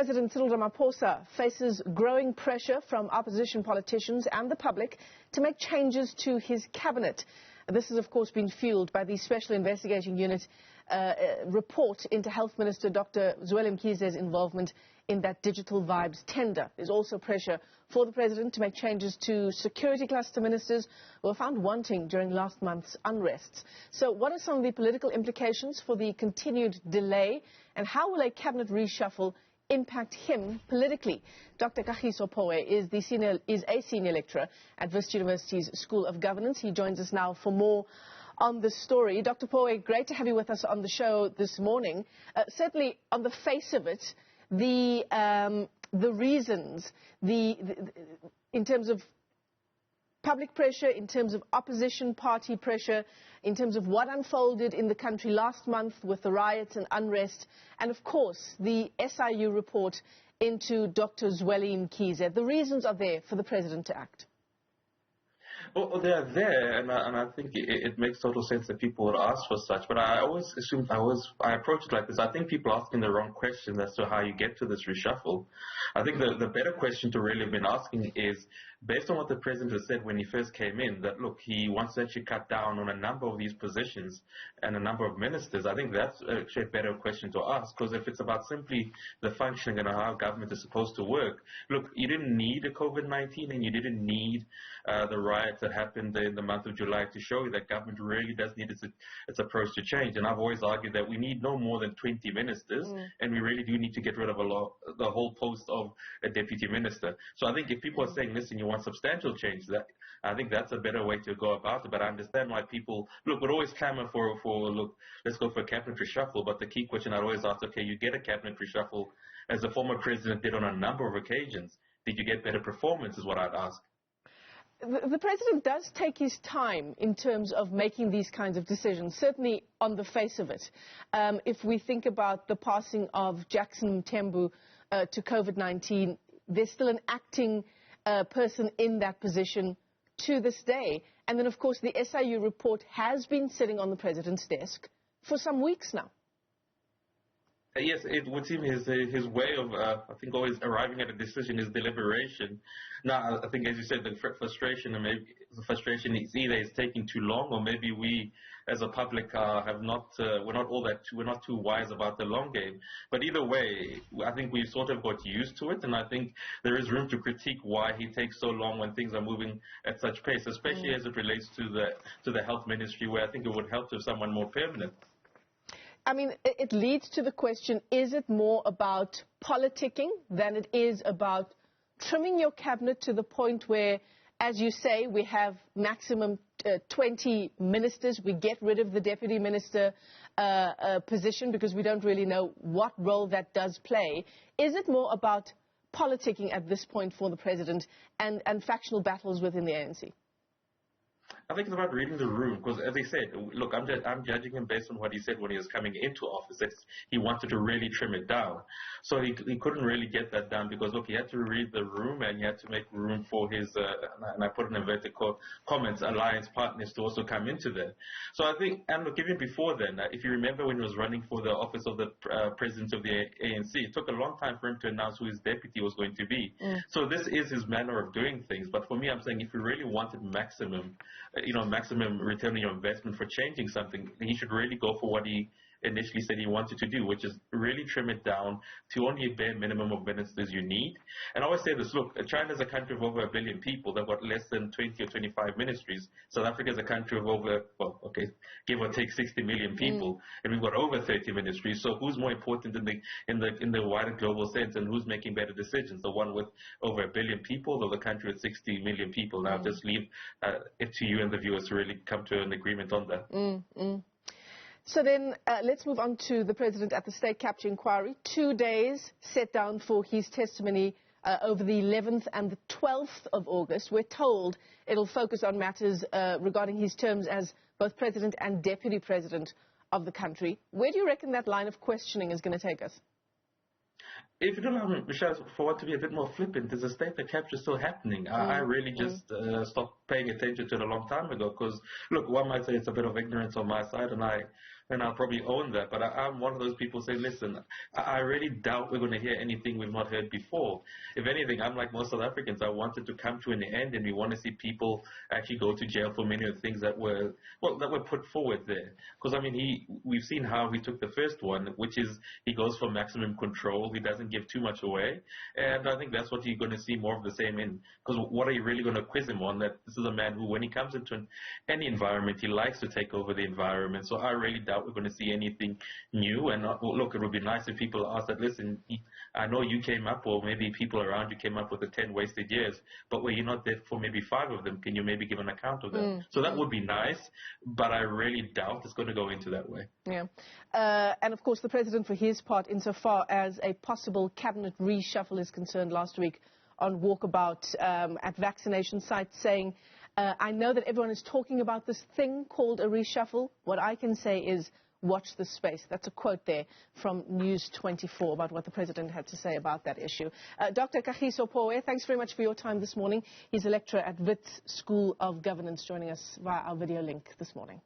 President Cyril Ramaphosa faces growing pressure from opposition politicians and the public to make changes to his cabinet. This has, of course, been fueled by the Special Investigating Unit report into Health Minister Dr. Zweli Mkhize's involvement in that Digital Vibes tender. There's also pressure for the President to make changes to security cluster ministers who were found wanting during last month's unrests. So what are some of the political implications for the continued delay, and how will a cabinet reshuffle impact him politically? Dr. Kagiso Pooe is a senior lecturer at Wits University's School of Governance. He joins us now for more on this story. Dr. Pooe, great to have you with us on the show this morning. Certainly, on the face of it, the reasons, in terms of public pressure, in terms of opposition party pressure, in terms of what unfolded in the country last month with the riots and unrest, and of course the SIU report into Dr. Zweli Mkhize. The reasons are there for the President to act. Well, they are there, and I think it makes total sense that people would ask for such. But I always assumed I approach it like this. I think people are asking the wrong question as to how you get to this reshuffle. I think the better question to really have been asking is, based on what the President has said when he first came in, that look, he wants to actually cut down on a number of these positions and a number of ministers. I think that's actually a better question to ask, because if it's about simply the functioning and how government is supposed to work, look, you didn't need a COVID-19 and you didn't need the riots that happened in the month of July to show you that government really does need its approach to change. And I've always argued that we need no more than 20 ministers, and we really do need to get rid of the whole post of a deputy minister. So I think if people are saying, listen, you want substantial change, I think that's a better way to go about it. But I understand why people, look, would always clamor for look, let's go for a cabinet reshuffle. But the key question I'd always ask, okay, you get a cabinet reshuffle as the former president did on a number of occasions. Did you get better performance is what I'd ask. The President does take his time in terms of making these kinds of decisions, certainly on the face of it. If we think about the passing of Jackson Mthembu to COVID-19, there's still an acting person in that position to this day. And then, of course, the SIU report has been sitting on the President's desk for some weeks now. Yes, it would seem his way of, I think, always arriving at a decision is deliberation. Now, I think, as you said, the frustration, and maybe the frustration is either it's taking too long, or maybe we, as a public, we're not too wise about the long game. But either way, I think we've sort of got used to it, and I think there is room to critique why he takes so long when things are moving at such pace, especially as it relates to the health ministry, where I think it would help to have someone more permanent. I mean, it leads to the question, is it more about politicking than it is about trimming your cabinet to the point where, as you say, we have maximum 20 ministers, we get rid of the deputy minister position because we don't really know what role that does play? Is it more about politicking at this point for the President and factional battles within the ANC? I think it's about reading the room, because as he said, look, I'm judging him based on what he said when he was coming into office. He wanted to really trim it down. So he couldn't really get that done because, look, he had to read the room and he had to make room for his, and I put in inverted comments, alliance partners to also come into there. So I think, and look, even before then, if you remember when he was running for the office of the president of the ANC, it took a long time for him to announce who his deputy was going to be. So this is his manner of doing things. But for me, I'm saying if you really wanted maximum return on your investment for changing something, he should really go for what he initially said he wanted to do, which is really trim it down to only a bare minimum of ministers you need. And I always say this, look, China is a country of over 1 billion people. They've got less than 20 or 25 ministries. South Africa is a country of over, well, okay, give or take 60 million people, and we've got over 30 ministries. So who's more important in the wider global sense, and who's making better decisions? The one with over 1 billion people, or the country with 60 million people? Now just leave it to you and the viewers to really come to an agreement on that. So then let's move on to the President at the State Capture Inquiry. 2 days set down for his testimony over the 11th and the 12th of August. We're told it'll focus on matters regarding his terms as both President and Deputy President of the country. Where do you reckon that line of questioning is going to take us? If you don't allow me, Michelle, for what to be a bit more flippant, is the state of capture still happening? I really just stopped paying attention to it a long time ago because, look, one might say it's a bit of ignorance on my side, and I and I'll probably own that. But I'm one of those people saying, listen, I really doubt we're going to hear anything we've not heard before. If anything, I'm like most South Africans. I want it to come to an end, and we want to see people actually go to jail for many of the things that were put forward there. Because, I mean, we've seen how he took the first one, which is he goes for maximum control. He doesn't give too much away. And I think that's what you're going to see more of the same in. Because what are you really going to quiz him on? That this is a man who, when he comes into any environment, he likes to take over the environment. So I really doubt we're going to see anything new. And look, it would be nice if people asked that, listen, I know you came up, or maybe people around you came up with the 10 wasted years, but were you not there for maybe 5 of them? Can you maybe give an account of them? So that would be nice, but I really doubt it's going to go into that way. Yeah. And of course, the president, for his part, insofar as a possible cabinet reshuffle is concerned, last week on walkabout at vaccination sites, saying, I know that everyone is talking about this thing called a reshuffle. What I can say is watch the space. That's a quote there from News 24 about what the president had to say about that issue. Dr. Kagiso Pooe, thanks very much for your time this morning. He's a lecturer at Wits School of Governance, joining us via our video link this morning.